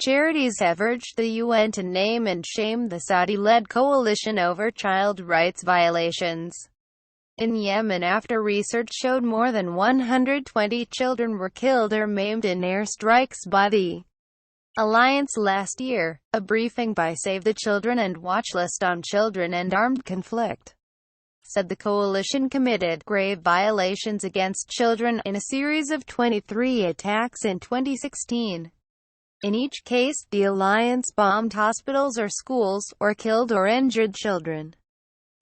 Charities have urged the UN to name and shame the Saudi-led coalition over child rights violations in Yemen after research showed more than 120 children were killed or maimed in airstrikes by the alliance last year. A briefing by Save the Children and Watchlist on Children and Armed Conflict said the coalition committed grave violations against children in a series of 23 attacks in 2016. In each case, the alliance bombed hospitals or schools, or killed or injured children.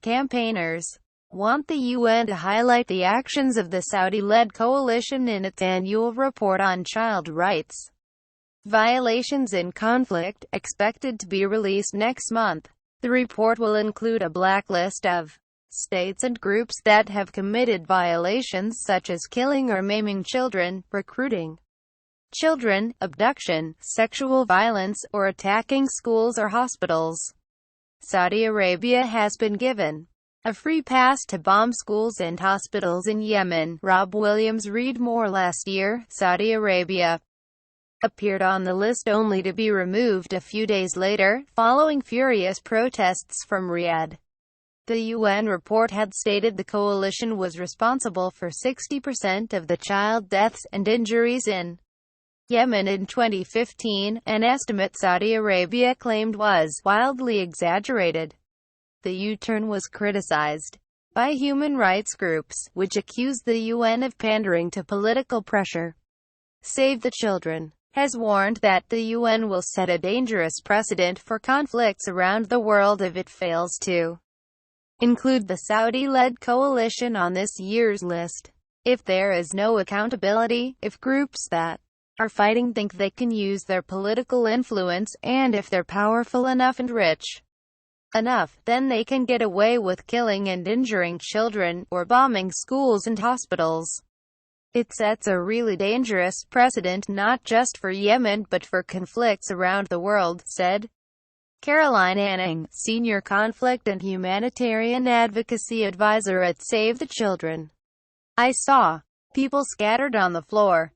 Campaigners want the UN to highlight the actions of the Saudi-led coalition in its annual report on child rights violations in conflict, expected to be released next month. The report will include a blacklist of states and groups that have committed violations such as killing or maiming children, recruiting children, abduction, sexual violence, or attacking schools or hospitals. Saudi Arabia has been given a free pass to bomb schools and hospitals in Yemen. Rob Williams read more. Last year, Saudi Arabia appeared on the list only to be removed a few days later, following furious protests from Riyadh. The UN report had stated the coalition was responsible for 60% of the child deaths and injuries in Yemen in 2015, an estimate Saudi Arabia claimed was wildly exaggerated. The U-turn was criticized by human rights groups, which accused the UN of pandering to political pressure. Save the Children has warned that the UN will set a dangerous precedent for conflicts around the world if it fails to include the Saudi-led coalition on this year's list. If there is no accountability, if groups that are fighting think they can use their political influence, and if they're powerful enough and rich enough, then they can get away with killing and injuring children, or bombing schools and hospitals. It sets a really dangerous precedent not just for Yemen but for conflicts around the world, said Caroline Anning, Senior Conflict and Humanitarian Advocacy Advisor at Save the Children. I saw people scattered on the floor.